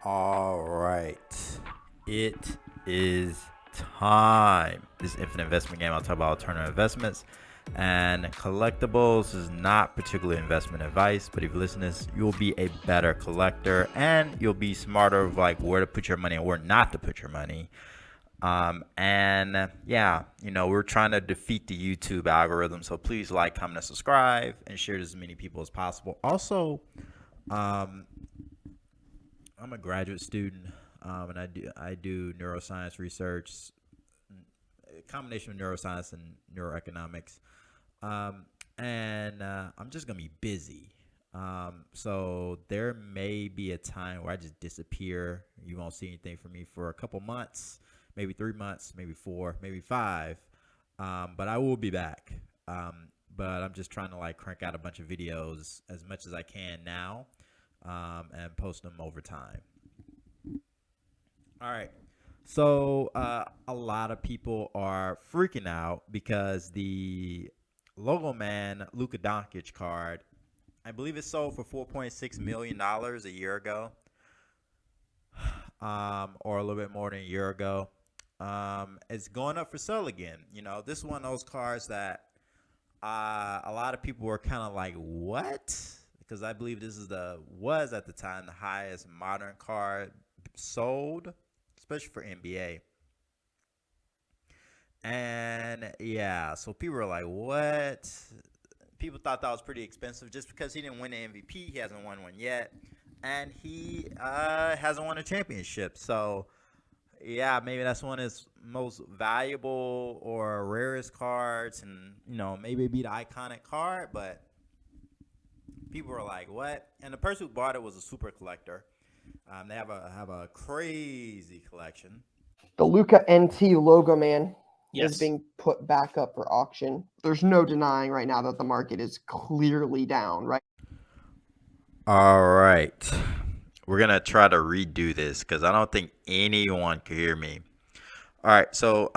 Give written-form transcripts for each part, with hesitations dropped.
All right. It is time. This infinite investment game, I'll talk about alternative investments and collectibles. This is not particularly investment advice, but if you listen to this, you'll be a better collector and you'll be smarter of like where to put your money and where not to put your money. And yeah, we're trying to defeat the YouTube algorithm. So please like, comment, and subscribe and share to as many people as possible. Also, um, I'm a graduate student, and I do neuroscience research, a combination of neuroscience and neuroeconomics, um, and I'm just gonna be busy. So there may be a time where I just disappear. You won't see anything from me for a couple months, maybe 3 months, maybe four, maybe five. But I will be back. But I'm just trying to like crank out a bunch of videos as much as I can now, and post them over time. All right. So a lot of people are freaking out because the Logoman Luka Doncic card, I believe it sold for $4.6 million a year ago, or a little bit more than a year ago. It's going up for sale again. This is one of those cards that a lot of people were kind of like, what? Because I believe this is was at the time the highest modern card sold, especially for NBA. And yeah, so people were like, what? People thought that was pretty expensive just because he didn't win the MVP. He hasn't won one yet. And he hasn't won a championship. So yeah, maybe that's one of his most valuable or rarest cards. And, maybe it'd be the iconic card. But people were like, what? And the person who bought it was a super collector. They have a crazy collection. The Luka NT logo man is Yes. being put back up for auction. There's no denying right now that the market is clearly down, right? All right. We're going to try to redo this because I don't think anyone could hear me. All right. So,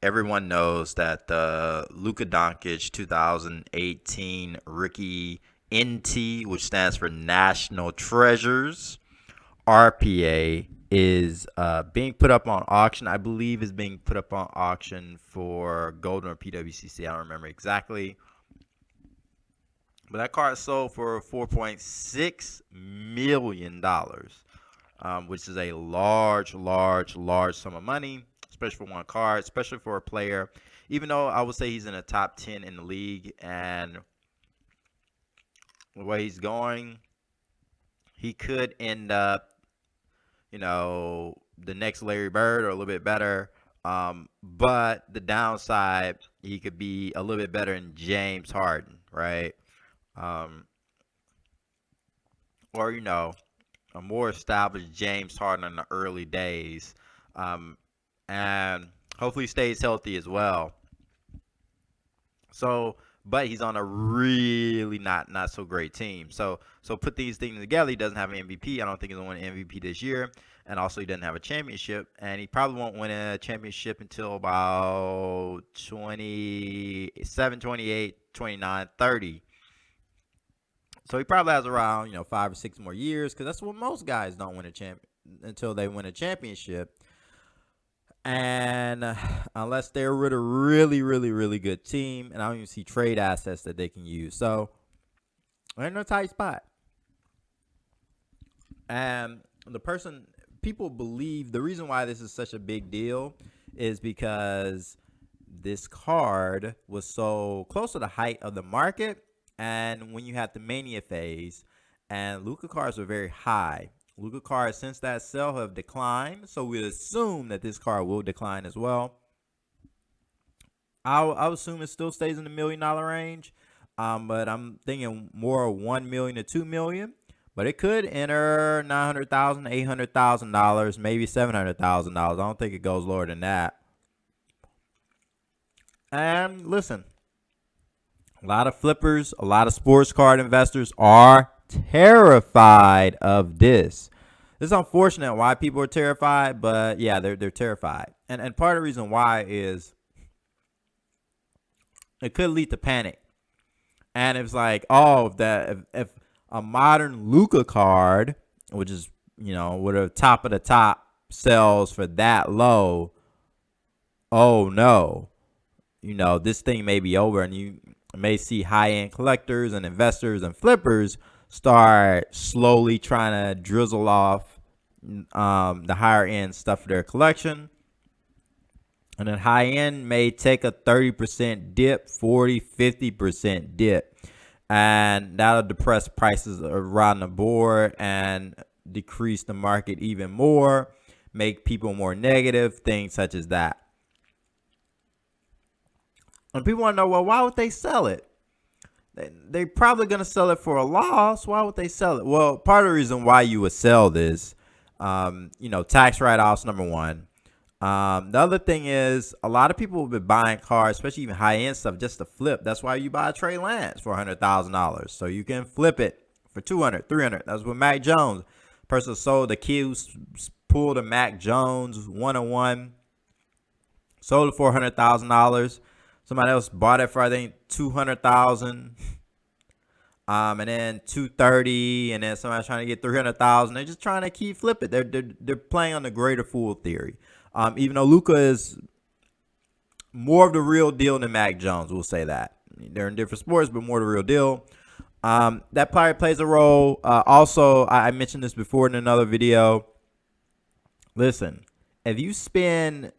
everyone knows that the Luka Doncic 2018 rookie NT, which stands for National Treasures, RPA, is being put up on auction. I believe is being put up on auction for Golden or PWCC. I don't remember exactly. But that card sold for $4.6 million, which is a large, large, large sum of money, especially for one card, especially for a player. Even though I would say he's in the top 10 in the league, and the way he's going, he could end up, the next Larry Bird or a little bit better. But the downside, he could be a little bit better than James Harden, right? Um, or a more established James Harden in the early days, and hopefully stays healthy as well. So, but he's on a really not so great team. So put these things together. He doesn't have an MVP. I don't think he's gonna win an MVP this year, and also he doesn't have a championship, and he probably won't win a championship until about 27, 28, 29, 30. So he probably has around 5 or 6 more years, because that's what most guys don't win a champ until they win a championship, and unless they're with a really really really good team, and I don't even see trade assets that they can use. So they're in a tight spot, and the person people believe the reason why this is such a big deal is because this card was so close to the height of the market, and when you had the mania phase, and Luka cards were very high. Luka cards since that sale have declined, so we assume that this card will decline as well. I'll assume it still stays in the $1 million range, but I'm thinking more 1 million to 2 million. But it could enter $900,000, $800,000, maybe $700,000. I don't think it goes lower than that. And listen, a lot of flippers, a lot of sports card investors are terrified of this. It's unfortunate why people are terrified, but yeah, they're terrified. And part of the reason why is it could lead to panic. And it's like, oh, that if a modern Luka card, which is with a top of the top sells for that low, oh no, this thing may be over, and you may see high-end collectors and investors and flippers start slowly trying to drizzle off the higher end stuff of their collection. And then high end may take a 30% dip, 40, 50% dip. And that'll depress prices around the board and decrease the market even more, make people more negative, things such as that. And people want to know, well, why would they sell it? They're probably going to sell it for a loss. Why would they sell it? Well, part of the reason why you would sell this, tax write-offs, number one. The other thing is a lot of people have been buying cars, especially even high-end stuff, just to flip. That's why you buy a Trey Lance for $100,000. So you can flip it for $200, $300. That's what Mac Jones. Person sold the kid pulled a Mac Jones 101, sold it for $100,000. Somebody else bought it for, I think, $200,000. And then $230,000, and then somebody's trying to get $300,000. They're just trying to keep flipping. They're playing on the greater fool theory. Even though Luka is more of the real deal than Mac Jones, we'll say that. They're in different sports, but more the real deal. That probably plays a role. Also, I mentioned this before in another video. Listen, if you spend,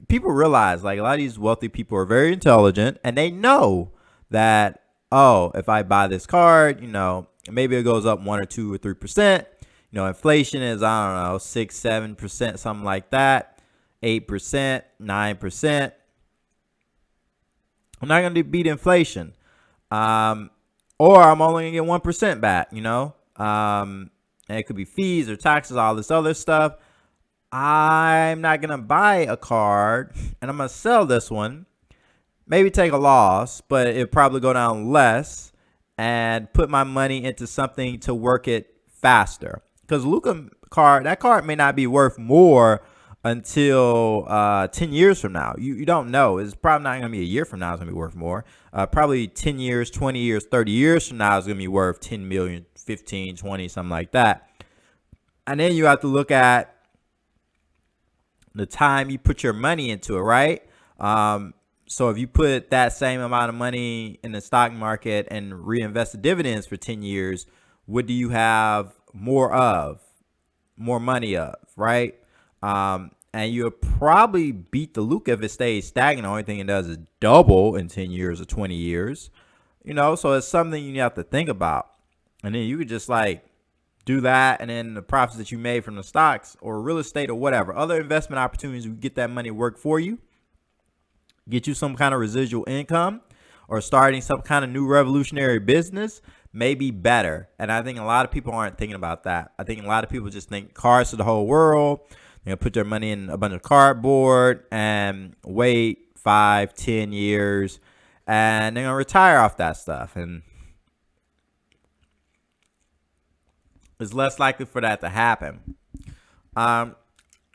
people realize like a lot of these wealthy people are very intelligent, and they know that, oh, if I buy this card, maybe it goes up 1 or 2 or 3%. Inflation is, I don't know, 6, 7%, something like that, 8%, 9%. I'm not going to beat inflation. Or I'm only going to get 1% back, and it could be fees or taxes, all this other stuff. I'm not going to buy a card, and I'm going to sell this one, maybe take a loss, but it'll probably go down less, and put my money into something to work it faster. Because Luka card, that card may not be worth more until 10 years from now. You don't know. It's probably not going to be a year from now it's going to be worth more. Probably 10 years, 20 years, 30 years from now it's going to be worth 10 million, 15, 20, something like that. And then you have to look at the time you put your money into it, right? So if you put that same amount of money in the stock market and reinvest the dividends for 10 years, what do you have more money of, right? And you'll probably beat the Luka if it stays stagnant. The only thing it does is double in 10 years or 20 years, so it's something you have to think about. And then you could just like do that, and then the profits that you made from the stocks or real estate or whatever other investment opportunities, you get that money work for you, get you some kind of residual income, or starting some kind of new revolutionary business may be better. And I think a lot of people aren't thinking about that. I think a lot of people just think cars to the whole world. They're going to put their money in a bunch of cardboard and wait 5, 10 years, and they're going to retire off that stuff. And it's less likely for that to happen. And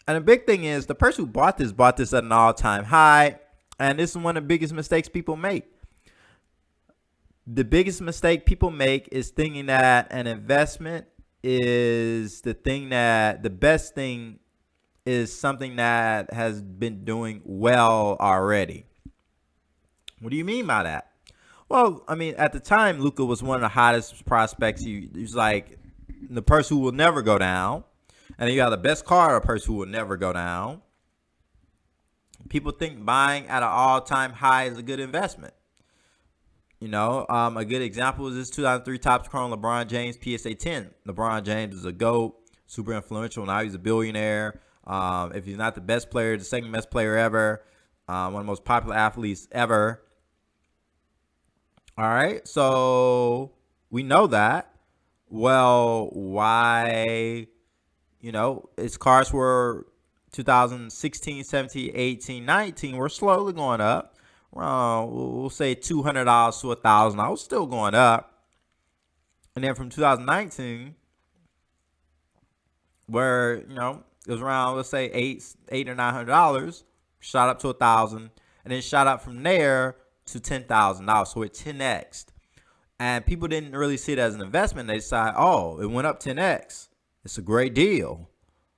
the big thing is the person who bought this at an all-time high. And this is one of the biggest mistakes people make. The biggest mistake people make is thinking that an investment is the best thing is something that has been doing well already. What do you mean by that? Well, I mean, at the time, Luka was one of the hottest prospects. He was like the person who will never go down. And then you got the best card, a person who will never go down. People think buying at an all-time high is a good investment. A good example is this 2003 Topps Chrome LeBron James PSA 10. LeBron James is a GOAT, super influential. Now he's a billionaire. If he's not the best player, the second best player ever, one of the most popular athletes ever. All right, so we know that. Well, why? His cards were 2016, 17, 18, 19 were slowly going up. We'll say $200 to $1,000, still going up. And then from 2019, where it was around, let's say $800 or $900, shot up to $1,000, and then shot up from there to $10,000. So it 10x'd. And people didn't really see it as an investment. They decided, oh, it went up 10x. It's a great deal.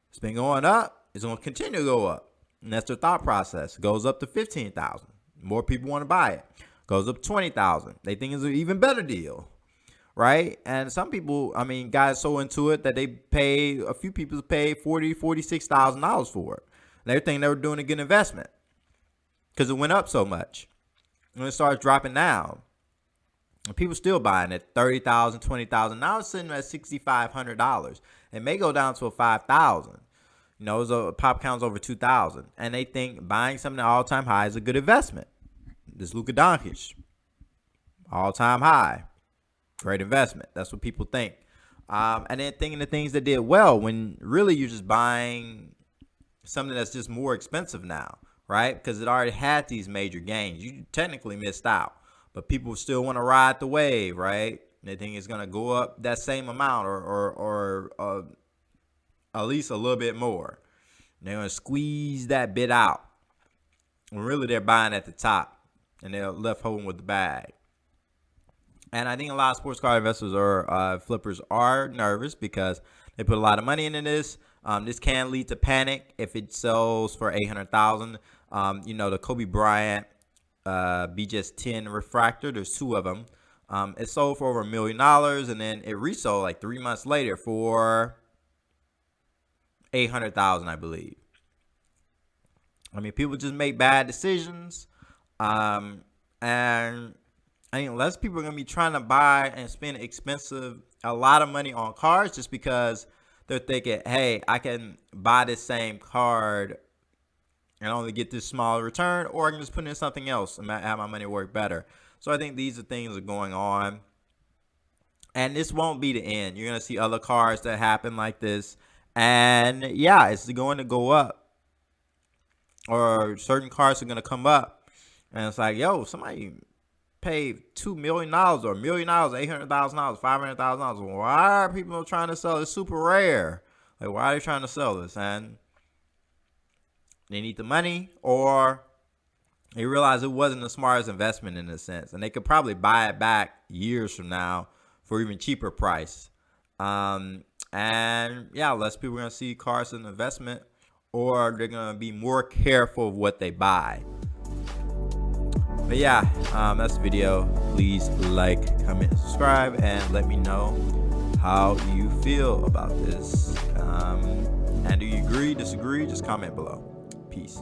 It's been going up. It's going to continue to go up. And that's their thought process. It goes up to 15,000. More people want to buy it. Goes up 20,000. They think it's an even better deal, right? And some people, I mean, guys so into it that they pay, a few people paid $46,000 for it. And they think they were doing a good investment because it went up so much. And it starts dropping down. And people still buying it, $30,000, $20,000. Now it's sitting at $6,500. It may go down to a $5,000. You know, it's a pop count's over 2,000. And they think buying something at all-time high is a good investment. This Luka Doncic, all-time high. Great investment. That's what people think. And then thinking the things that did well when really you're just buying something that's just more expensive now, right? Because it already had these major gains. You technically missed out. But people still want to ride the wave, right? They think it's going to go up that same amount or at least a little bit more. They're going to squeeze that bit out. When really they're buying at the top. And they're left holding with the bag. And I think a lot of sports card investors or flippers are nervous because they put a lot of money into this. This can lead to panic if it sells for $800,000. You know, the Kobe Bryant BGS 10 refractor, there's two of them. It sold for over $1 million, and then it resold like 3 months later for $800,000, I believe. I mean, people just make bad decisions. And I think less people are going to be trying to buy and spend a lot of money on cards just because they're thinking, hey, I can buy this same card and only get this smaller return, or I can just put in something else and have my money work better. So I think these are things that are going on. And this won't be the end. You're going to see other cards that happen like this. And yeah, it's going to go up. Or certain cards are going to come up. And it's like, yo, somebody paid $2 million or $1 million, $800,000, $500,000. Why are people trying to sell it? It's super rare. Like, why are they trying to sell this? And they need the money, or they realize it wasn't the smartest investment in a sense. And they could probably buy it back years from now for even cheaper price. And yeah, less people are going to see cars as an investment, or they're going to be more careful of what they buy. But yeah, that's the video. Please like, comment, subscribe, and let me know how you feel about this. And do you agree, disagree? Just comment below. Peace.